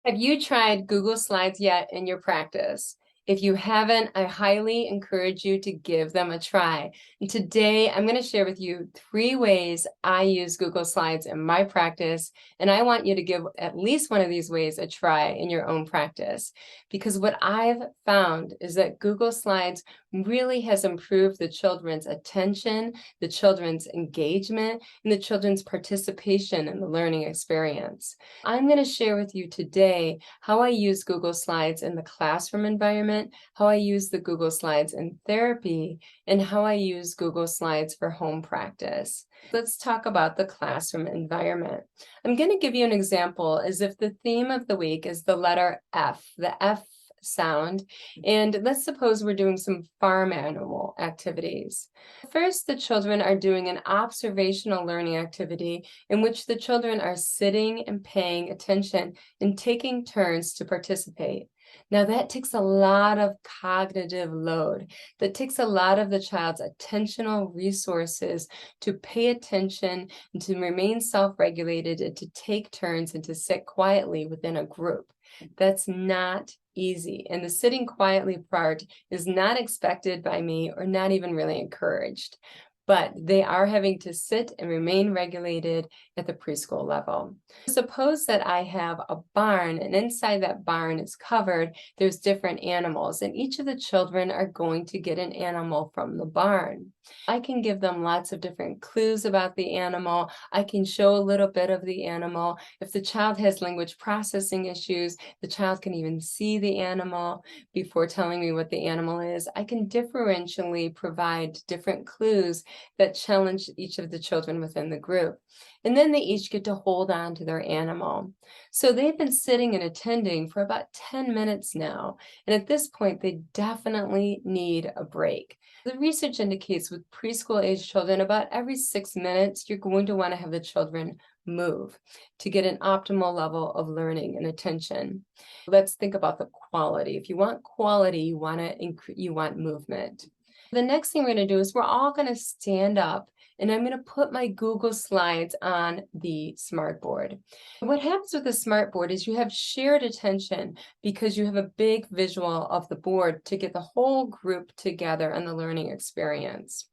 Have you tried Google Slides yet in your practice? If you haven't, I highly encourage you to give them a try. And today, I'm going to share with you 3 ways I use Google Slides in my practice, and I want you to give at least one of these ways a try in your own practice. Because what I've found is that Google Slides really has improved the children's attention, the children's engagement, and the children's participation in the learning experience. I'm going to share with you today how I use Google Slides in the classroom environment, how I use the Google Slides in therapy, and how I use Google Slides for home practice. Let's talk about the classroom environment. I'm going to give you an example as if the theme of the week is the letter F, the F sound, and let's suppose we're doing some farm animal activities. First, the children are doing an observational learning activity in which the children are sitting and paying attention and taking turns to participate. Now that takes a lot of cognitive load. That takes a lot of the child's attentional resources to pay attention and to remain self-regulated and to take turns and to sit quietly within a group. That's not easy. And the sitting quietly part is not expected by me or not even really encouraged. But they are having to sit and remain regulated at the preschool level. Suppose that I have a barn, and inside that barn is covered, there's different animals, and each of the children are going to get an animal from the barn. I can give them lots of different clues about the animal. I can show a little bit of the animal. If the child has language processing issues, the child can even see the animal before telling me what the animal is. I can differentially provide different clues that challenge each of the children within the group. And then they each get to hold on to their animal. So they've been sitting and attending for about 10 minutes now. And at this point, they definitely need a break. The research indicates with preschool age children, about every 6 minutes, you're going to want to have the children move to get an optimal level of learning and attention. Let's think about the quality. If you want quality, you want movement. The next thing we're going to do is we're all going to stand up, and I'm going to put my Google Slides on the smartboard. What happens with the smartboard is you have shared attention because you have a big visual of the board to get the whole group together on the learning experience.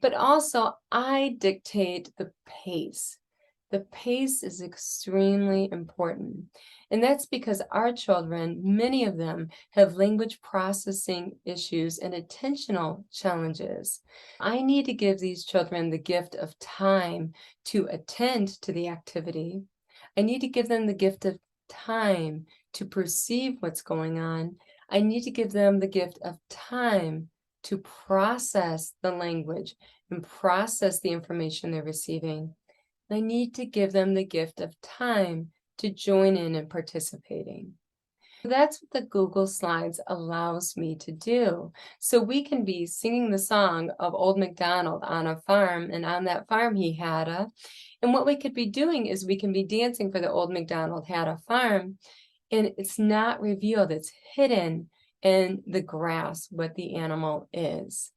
But also, I dictate the pace. The pace is extremely important. And that's because our children, many of them, have language processing issues and attentional challenges. I need to give these children the gift of time to attend to the activity. I need to give them the gift of time to perceive what's going on. I need to give them the gift of time to process the language and process the information they're receiving. I need to give them the gift of time to join in and participating. That's what the Google Slides allows me to do. So we can be singing the song of Old MacDonald on a farm, and on that farm he had a, and what we could be doing is we can be dancing for the Old MacDonald had a farm, and it's not revealed, it's hidden in the grass what the animal is.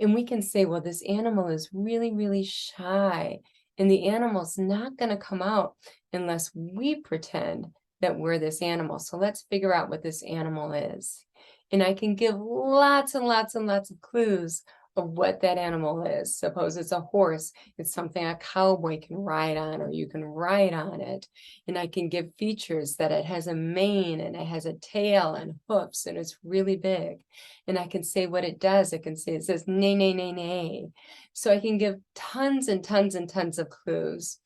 And we can say, well, this animal is really, really shy. And the animal's not going to come out unless we pretend that we're this animal. So let's figure out what this animal is. And I can give lots and lots and lots of clues of what that animal is. Suppose it's a horse, it's something a cowboy can ride on, or you can ride on it. And I can give features that it has a mane and it has a tail and hoofs and it's really big. And I can say what it does. I can say it says neigh, neigh, neigh, neigh. So I can give tons and tons and tons of clues.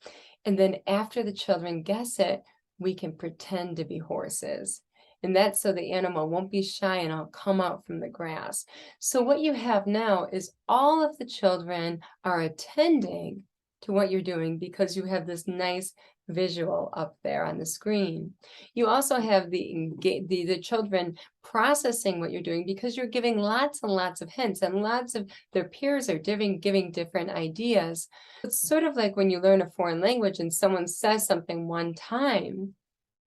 And then after the children guess it, we can pretend to be horses. And that's so the animal won't be shy and I'll come out from the grass. So what you have now is all of the children are attending to what you're doing because you have this nice visual up there on the screen. You also have the children processing what you're doing because you're giving lots and lots of hints, and lots of their peers are giving different ideas. It's sort of like when you learn a foreign language and someone says something one time,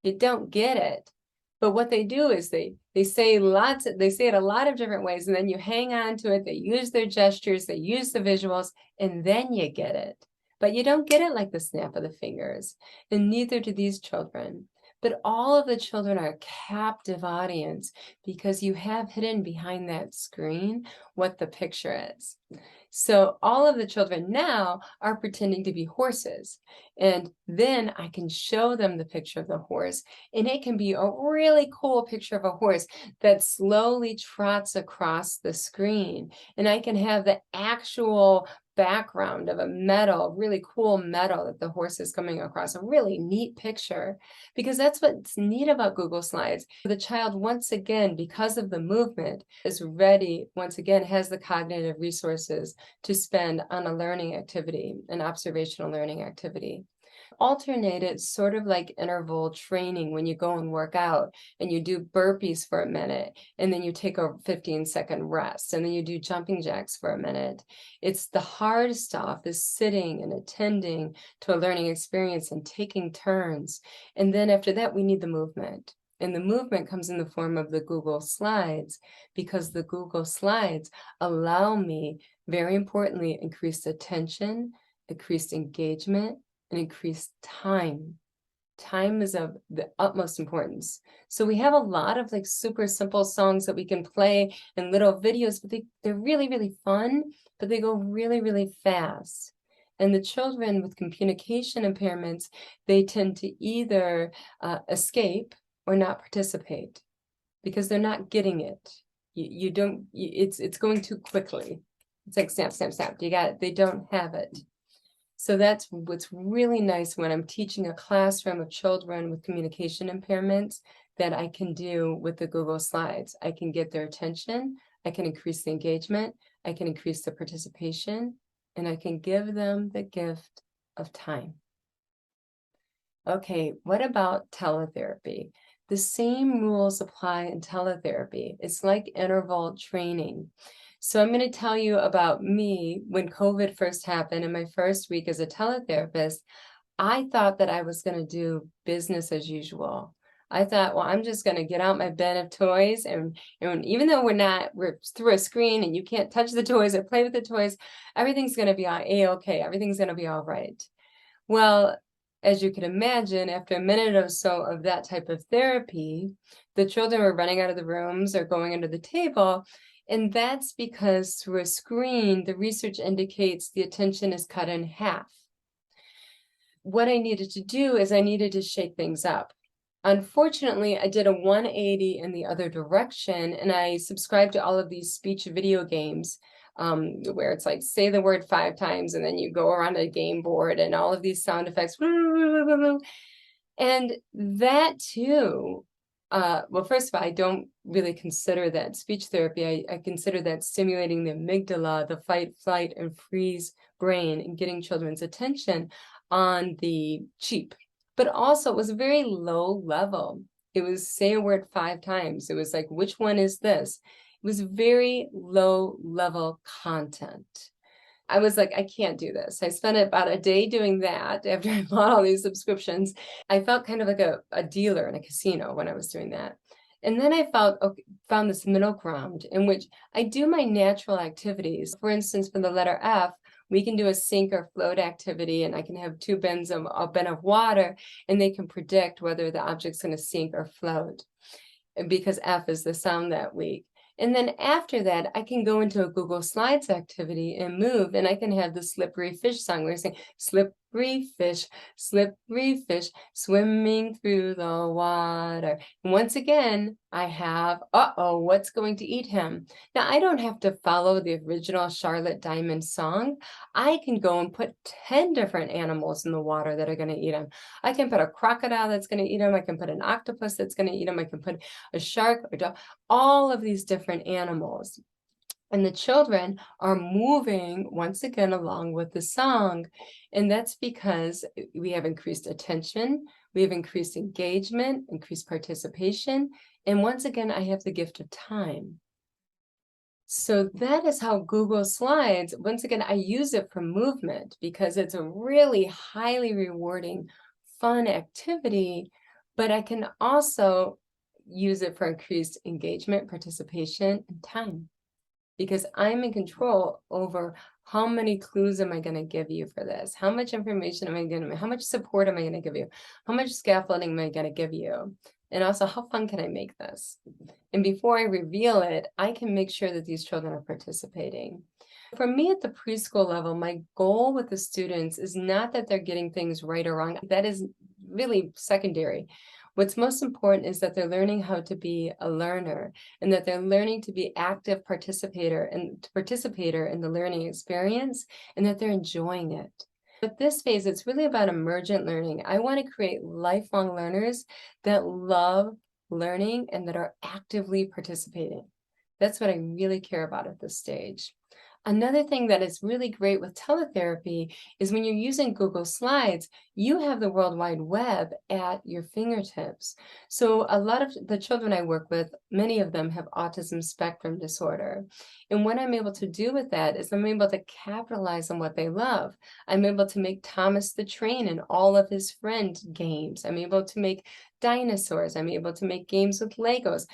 you don't get it. But what they do is they say it a lot of different ways, and then you hang on to it. They use their gestures, they use the visuals, and then you get it. But you don't get it like the snap of the fingers, and neither do these children. But all of the children are a captive audience because you have hidden behind that screen what the picture is. So all of the children now are pretending to be horses. And then I can show them the picture of the horse. And it can be a really cool picture of a horse that slowly trots across the screen. And I can have the actual background of a meadow, really cool meadow that the horse is coming across, a really neat picture, because that's what's neat about Google Slides. The child, once again, because of the movement, is ready, once again, has the cognitive resources to spend on a learning activity, an observational learning activity. Alternate it sort of like interval training when you go and work out and you do burpees for a minute and then you take a 15-second rest and then you do jumping jacks for a minute. It's the hard stuff is sitting and attending to a learning experience and taking turns. And then after that, we need the movement. And the movement comes in the form of the Google Slides, because the Google Slides allow me, very importantly, increased attention, increased engagement, and increased time. Time is of the utmost importance. So we have a lot of like super simple songs that we can play and little videos, but they're really, really fun, but they go really, really fast. And the children with communication impairments, they tend to either escape or not participate because they're not getting it. It's going too quickly. It's like snap, snap, snap. You got it. They don't have it. So that's what's really nice when I'm teaching a classroom of children with communication impairments that I can do with the Google Slides. I can get their attention, I can increase the engagement, I can increase the participation, and I can give them the gift of time. Okay, what about teletherapy? The same rules apply in teletherapy. It's like interval training. So I'm going to tell you about me when COVID first happened in my first week as a teletherapist. I thought that I was going to do business as usual. I thought, well, I'm just going to get out my bin of toys and even though we're through a screen and you can't touch the toys or play with the toys, everything's going to be A-okay. Everything's going to be all right. Well, as you can imagine, after a minute or so of that type of therapy, the children were running out of the rooms or going under the table. And that's because through a screen, the research indicates the attention is cut in half. What I needed to do is I needed to shake things up. Unfortunately, I did a 180 in the other direction, and I subscribed to all of these speech video games where it's like, say the word 5 times, and then you go around a game board and all of these sound effects. And that too, well, first of all, I don't really consider that speech therapy. I consider that stimulating the amygdala, the fight, flight, and freeze brain, and getting children's attention on the cheap. But also, it was very low level. It was say a word 5 times. It was like, which one is this? It was very low level content. I was like, I can't do this. I spent about a day doing that after I bought all these subscriptions. I felt kind of like a dealer in a casino when I was doing that. And then I found this middle ground in which I do my natural activities. For instance, for the letter F, we can do a sink or float activity, and I can have 2 bins of a bin of water, and they can predict whether the object's going to sink or float, because F is the sound that week. And then after that, I can go into a Google Slides activity and move, and I can have the slippery fish song where I say, slippery fish, swimming through the water. And once again, I have, what's going to eat him? Now, I don't have to follow the original Charlotte Diamond song. I can go and put 10 different animals in the water that are going to eat him. I can put a crocodile that's going to eat him. I can put an octopus that's going to eat him. I can put a shark, or dog, all of these different animals. And the children are moving once again along with the song. And that's because we have increased attention, we have increased engagement, increased participation. And once again, I have the gift of time. So that is how Google Slides, once again, I use it for movement because it's a really highly rewarding, fun activity, but I can also use it for increased engagement, participation, and time, because I'm in control over How many clues am I going to give you for this? How much information am I going to, how much support am I going to give you? How much scaffolding am I going to give you? And also, how fun can I make this? And before I reveal it, I can make sure that these children are participating. For me at the preschool level, my goal with the students is not that they're getting things right or wrong. That is really secondary. What's most important is that they're learning how to be a learner and that they're learning to be active participator in the learning experience and that they're enjoying it. With this phase, it's really about emergent learning. I want to create lifelong learners that love learning and that are actively participating. That's what I really care about at this stage. Another thing that is really great with teletherapy is when you're using Google Slides, you have the World Wide Web at your fingertips. So a lot of the children I work with, many of them have autism spectrum disorder. And what I'm able to do with that is I'm able to capitalize on what they love. I'm able to make Thomas the Train and all of his friend games. I'm able to make dinosaurs. I'm able to make games with Legos.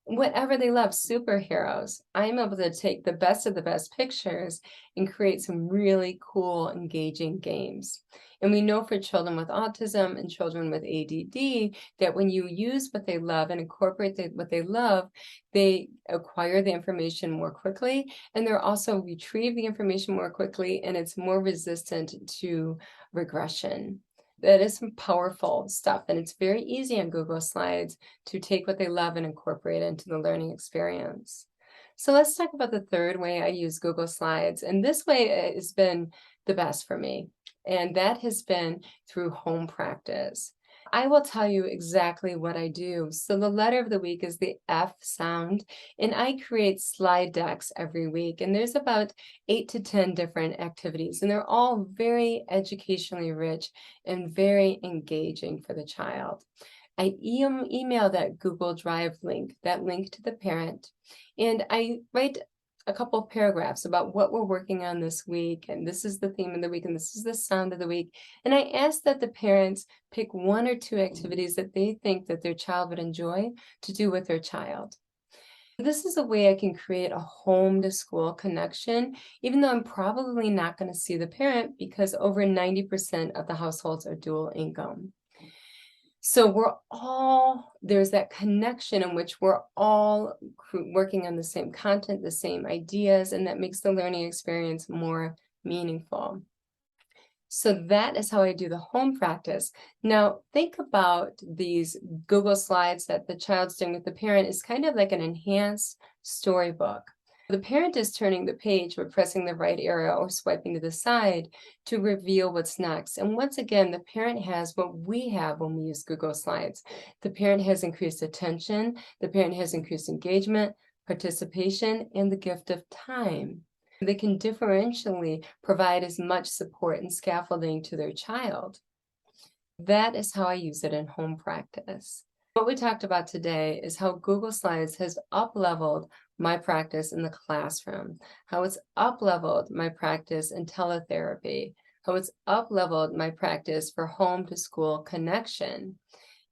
Whatever they love, superheroes. I'm able to take the best of the best pictures and create some really cool, engaging games. And we know for children with autism and children with ADD that when you use what they love and incorporate what they love, they acquire the information more quickly, and they're also retrieve the information more quickly, and it's more resistant to regression. That is some powerful stuff, and it's very easy on Google Slides to take what they love and incorporate it into the learning experience. So let's talk about the third way I use Google Slides, and this way has been the best for me, and that has been through home practice. I will tell you exactly what I do. So the letter of the week is the F sound, and I create slide decks every week, and there's about 8 to 10 different activities, and they're all very educationally rich and very engaging for the child. I email that Google Drive link, that link to the parent, and I write a couple of paragraphs about what we're working on this week, and this is the theme of the week, and this is the sound of the week. And I ask that the parents pick 1 or 2 activities that they think that their child would enjoy to do with their child. This is a way I can create a home to school connection, even though I'm probably not going to see the parent because over 90% of the households are dual income. So there's that connection in which we're all working on the same content, the same ideas, and that makes the learning experience more meaningful. So that is how I do the home practice. Now, think about these Google Slides that the child's doing with the parent is kind of like an enhanced storybook. The parent is turning the page by pressing the right arrow or swiping to the side to reveal what's next. And once again, the parent has what we have when we use Google Slides. The parent has increased attention, the parent has increased engagement, participation, and the gift of time. They can differentially provide as much support and scaffolding to their child. That is how I use it in home practice. What we talked about today is how Google Slides has up-leveled my practice in the classroom, how it's up-leveled my practice in teletherapy, how it's up-leveled my practice for home-to-school connection.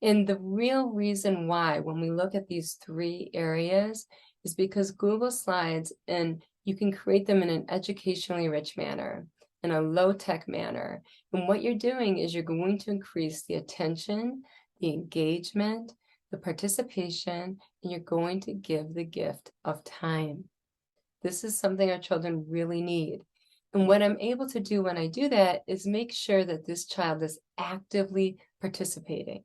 And the real reason why, when we look at these 3 areas, is because Google Slides, and you can create them in an educationally rich manner, in a low-tech manner. And what you're doing is you're going to increase the attention, the engagement, the participation, and you're going to give the gift of time. This is something our children really need. And what I'm able to do when I do that is make sure that this child is actively participating.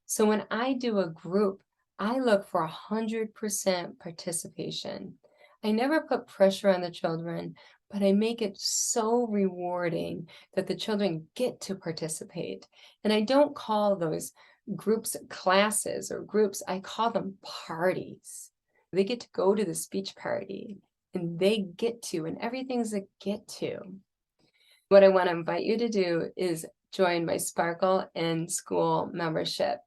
So when I do a group, I look for 100% participation. I never put pressure on the children, but I make it so rewarding that the children get to participate. And I don't call those groups classes or groups, I call them parties. They get to go to the speech party, and they get to, and everything's a get to. What I want to invite you to do is join my Sparkle in School membership.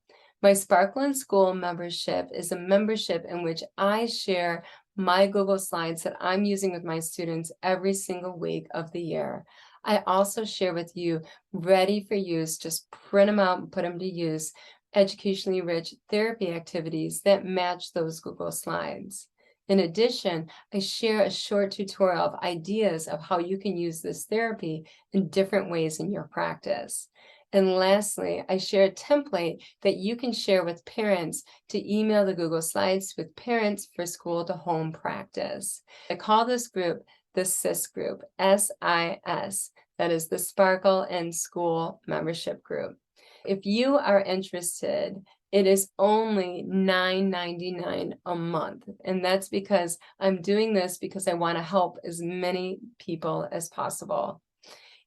My Sparkle in School membership is a membership in which I share my Google Slides that I'm using with my students every single week of the year. I also share with you, ready for use, just print them out and put them to use, educationally rich therapy activities that match those Google Slides. In addition, I share a short tutorial of ideas of how you can use this therapy in different ways in your practice. And lastly, I share a template that you can share with parents to email the Google Slides with parents for school to home practice. I call this group the SIS group, SIS. That is the Sparkle and School Membership Group. If you are interested, it is only $9.99 a month. And that's because I'm doing this because I want to help as many people as possible.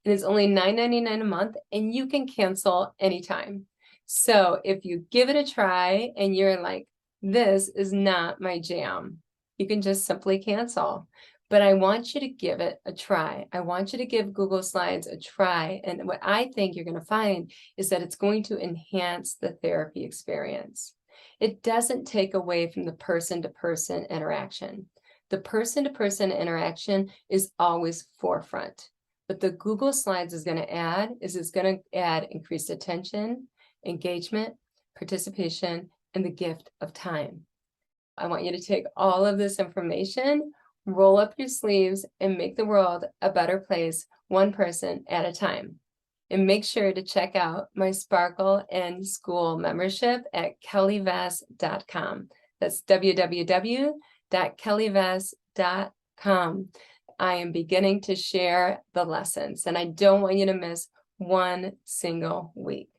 It is only $9.99 a month, and you can cancel anytime. So if you give it a try and you're like, this is not my jam, you can just simply cancel. But I want you to give it a try. I want you to give Google Slides a try. And what I think you're going to find is that it's going to enhance the therapy experience. It doesn't take away from the person-to-person interaction. The person-to-person interaction is always forefront. But the Google Slides is going to add is it's going to add increased attention, engagement, participation, and the gift of time. I want you to take all of this information, roll up your sleeves, and make the world a better place, one person at a time. And make sure to check out my Sparkle and School membership at kellyvess.com. That's www.kellyvess.com. I am beginning to share the lessons, and I don't want you to miss one single week.